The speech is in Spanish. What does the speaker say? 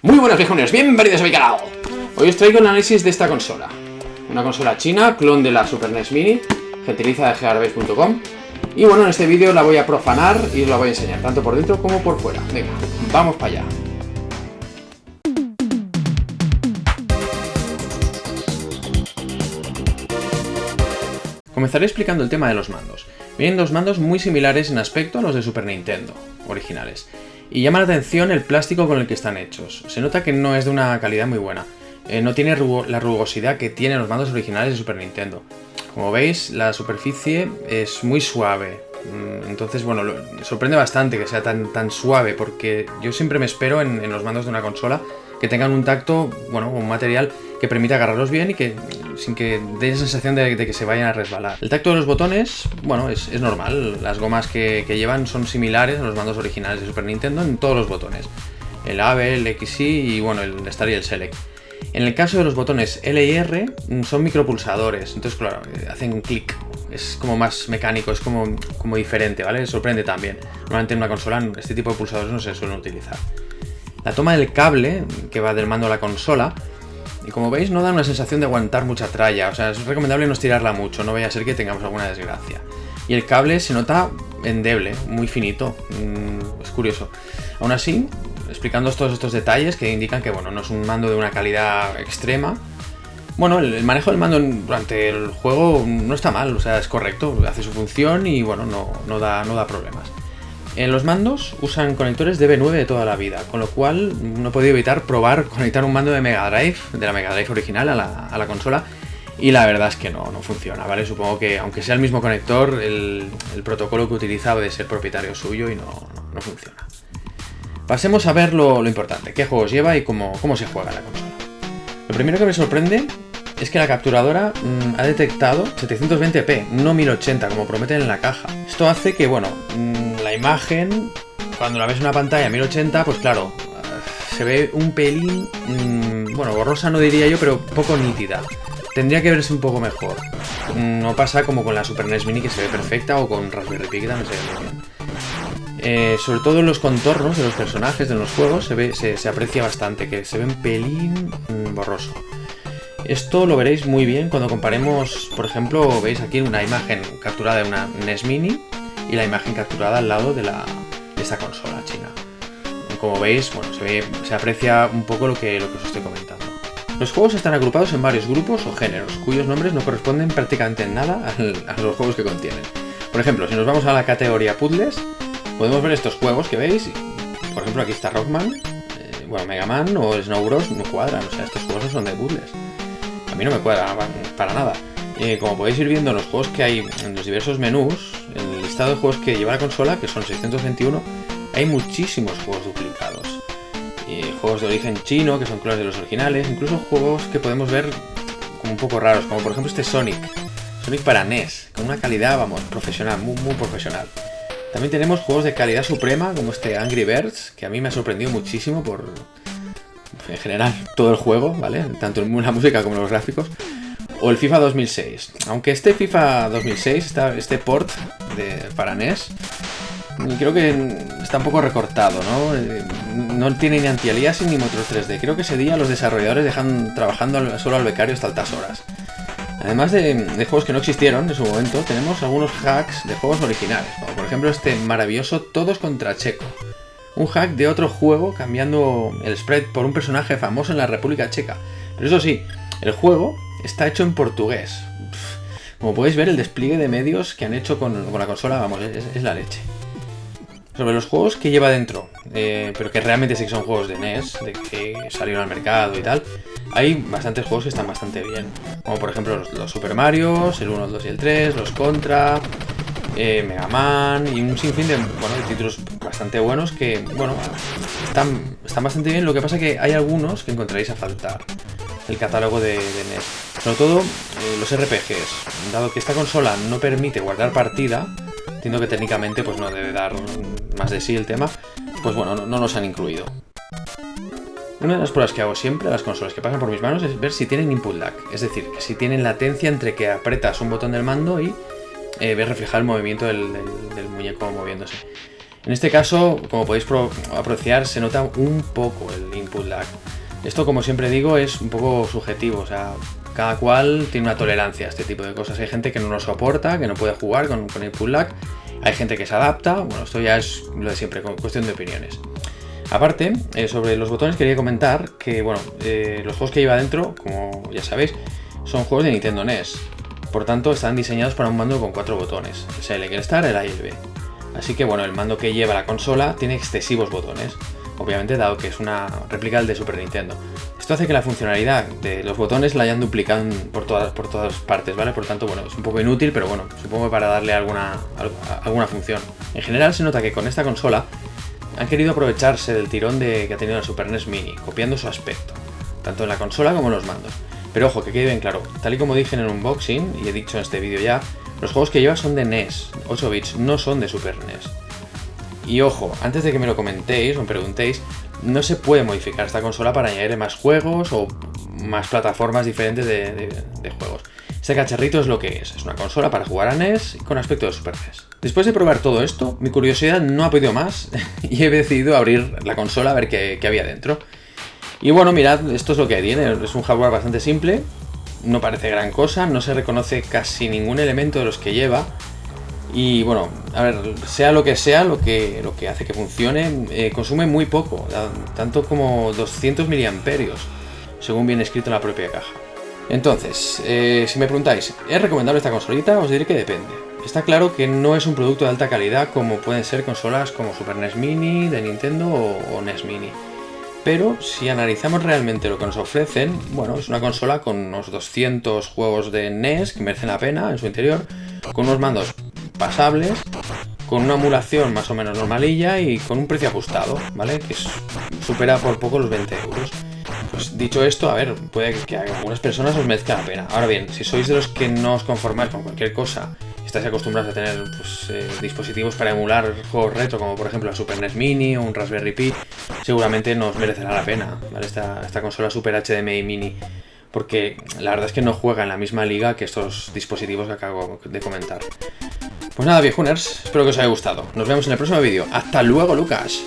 Muy buenas viejones, bienvenidos a mi canal. Hoy os traigo el análisis de esta consola. Una consola china, clon de la Super NES Mini, gentiliza de gearbase.com. Y bueno, en este vídeo la voy a profanar y os la voy a enseñar, tanto por dentro como por fuera. Venga, vamos para allá. Comenzaré explicando el tema de los mandos. Vienen dos mandos muy similares en aspecto a los de Super Nintendo, originales. Y llama la atención el plástico con el que están hechos. Se nota que no es de una calidad muy buena. No tiene la rugosidad que tienen los mandos originales de Super Nintendo. Como veis, la superficie es muy suave. Entonces, bueno, sorprende bastante que sea tan suave, porque yo siempre me espero en los mandos de una consola que tengan un tacto, bueno, un material que permita agarrarlos bien y que sin que dé esa sensación de que se vayan a resbalar. El tacto de los botones, bueno, es normal. Las gomas que llevan son similares a los mandos originales de Super Nintendo en todos los botones. El A, B, el X, Y y bueno, el Start y el Select. En el caso de los botones L y R son micropulsadores, entonces claro, hacen un clic. Es como más mecánico, es como diferente, ¿vale? Sorprende también. Normalmente en una consola este tipo de pulsadores no se suelen utilizar. La toma del cable que va del mando a la consola, y como veis no da una sensación de aguantar mucha tralla, o sea, es recomendable no estirarla mucho, no vaya a ser que tengamos alguna desgracia. Y el cable se nota endeble, muy finito, es curioso. Aún así, explicando todos estos detalles que indican que bueno, no es un mando de una calidad extrema, bueno, el manejo del mando durante el juego no está mal, o sea, es correcto, hace su función y bueno, no da problemas. En los mandos usan conectores DB9 de toda la vida, con lo cual no he podido evitar probar conectar un mando de Mega Drive, de la Mega Drive original a la consola, y la verdad es que no funciona, ¿vale? Supongo que aunque sea el mismo conector, el protocolo que utiliza debe ser propietario suyo y no funciona. Pasemos a ver lo importante, qué juegos lleva y cómo se juega la consola. Lo primero que me sorprende es que la capturadora ha detectado 720p, no 1080 como prometen en la caja. Esto hace que, bueno, la imagen, cuando la ves en una pantalla a 1080, pues claro, se ve un pelín, bueno, borrosa no diría yo, pero poco nítida. Tendría que verse un poco mejor. No pasa como con la Super NES Mini, que se ve perfecta, o con Raspberry Pi, que también se ve muy bien. Sobre todo en los contornos de los personajes de los juegos se aprecia bastante, que se ve un pelín borroso. Esto lo veréis muy bien cuando comparemos, por ejemplo, veis aquí una imagen capturada de una NES Mini y la imagen capturada al lado de esta consola china. Como veis, bueno, se aprecia un poco lo que os estoy comentando. Los juegos están agrupados en varios grupos o géneros, cuyos nombres no corresponden prácticamente en nada a los juegos que contienen. Por ejemplo, si nos vamos a la categoría puzzles, podemos ver estos juegos que veis. Por ejemplo, aquí está Rockman, bueno, Mega Man o Snow Bros. No cuadran, o sea, estos juegos no son de puzzles. A mí no me cuadran para nada. Como podéis ir viendo en los juegos que hay en los diversos menús, en el listado de juegos que lleva la consola, que son 621, hay muchísimos juegos duplicados. Juegos de origen chino, que son clones de los originales, incluso juegos que podemos ver como un poco raros, como por ejemplo este Sonic para NES, con una calidad, vamos, profesional, muy profesional. También tenemos juegos de calidad suprema, como este Angry Birds, que a mí me ha sorprendido muchísimo por, en general, todo el juego, ¿vale? Tanto en la música como en los gráficos. O el FIFA 2006. Aunque este FIFA 2006, este port para NES, creo que está un poco recortado, ¿no? No tiene ni anti-aliasing ni motor 3D. Creo que ese día los desarrolladores dejan trabajando solo al becario hasta altas horas. Además de juegos que no existieron en su momento, tenemos algunos hacks de juegos originales, como por ejemplo este maravilloso Todos contra Checo. Un hack de otro juego cambiando el sprite por un personaje famoso en la República Checa. Pero eso sí, el juego está hecho en portugués. Como podéis ver, el despliegue de medios que han hecho con la consola, vamos, es la leche. Sobre los juegos que lleva dentro, pero que realmente sí que son juegos de NES, de que salieron al mercado y tal, hay bastantes juegos que están bastante bien. Como por ejemplo los Super Mario, el 1, el 2 y el 3, los Contra, Mega Man y un sinfín de títulos bastante buenos que, bueno, están bastante bien. Lo que pasa es que hay algunos que encontraréis a faltar el catálogo de NES. Sobre todo los RPGs. Dado que esta consola no permite guardar partida, entiendo que técnicamente pues no debe dar más de sí el tema, pues bueno, no los han incluido. Una de las pruebas que hago siempre a las consolas que pasan por mis manos es ver si tienen input lag, es decir, que si tienen latencia entre que apretas un botón del mando y ves reflejar el movimiento del muñeco moviéndose. En este caso, como podéis apreciar, se nota un poco el input lag. Esto, como siempre digo, es un poco subjetivo, o sea, cada cual tiene una tolerancia a este tipo de cosas. Hay gente que no lo soporta, que no puede jugar con input lag, hay gente que se adapta, bueno, esto ya es lo de siempre, cuestión de opiniones. Aparte, sobre los botones quería comentar que, bueno, los juegos que lleva dentro, como ya sabéis, son juegos de Nintendo NES. Por tanto, están diseñados para un mando con 4 botones, es el X-Star, el A y el B. Así que, bueno, el mando que lleva la consola tiene excesivos botones, obviamente dado que es una réplica del de Super Nintendo. Esto hace que la funcionalidad de los botones la hayan duplicado por todas partes, ¿vale? Por tanto, bueno, es un poco inútil, pero bueno, supongo para darle alguna función. En general se nota que con esta consola han querido aprovecharse del tirón que ha tenido la Super NES Mini, copiando su aspecto, tanto en la consola como en los mandos. Pero ojo, que quede bien claro, tal y como dije en el unboxing, y he dicho en este vídeo ya, los juegos que lleva son de NES, 8 bits, no son de Super NES. Y ojo, antes de que me lo comentéis o me preguntéis, no se puede modificar esta consola para añadir más juegos o más plataformas diferentes de juegos. Este cacharrito es lo que es una consola para jugar a NES con aspecto de Super NES. Después de probar todo esto, mi curiosidad no ha podido más y he decidido abrir la consola a ver qué había dentro. Y bueno, mirad, esto es lo que tiene, es un hardware bastante simple, no parece gran cosa, no se reconoce casi ningún elemento de los que lleva. Y bueno, a ver, sea lo que hace que funcione, consume muy poco, tanto como 200 miliamperios, según viene escrito en la propia caja. Entonces, si me preguntáis, ¿es recomendable esta consolita? Os diré que depende. Está claro que no es un producto de alta calidad como pueden ser consolas como Super NES Mini, de Nintendo o NES Mini. Pero si analizamos realmente lo que nos ofrecen, bueno, es una consola con unos 200 juegos de NES que merecen la pena en su interior, con unos mandos pasables, con una emulación más o menos normalilla y con un precio ajustado, ¿vale? Que supera por poco los 20 euros. Pues dicho esto, a ver, puede que a algunas personas os merezca la pena. Ahora bien, si sois de los que no os conformáis con cualquier cosa, estáis acostumbrados a tener dispositivos para emular juegos retro, como por ejemplo la Super NES Mini o un Raspberry Pi, seguramente no os merecerá la pena, ¿vale? Esta consola Super HDMI Mini, porque la verdad es que no juega en la misma liga que estos dispositivos que acabo de comentar. Pues nada, viejuners, espero que os haya gustado. Nos vemos en el próximo vídeo. ¡Hasta luego, Lucas!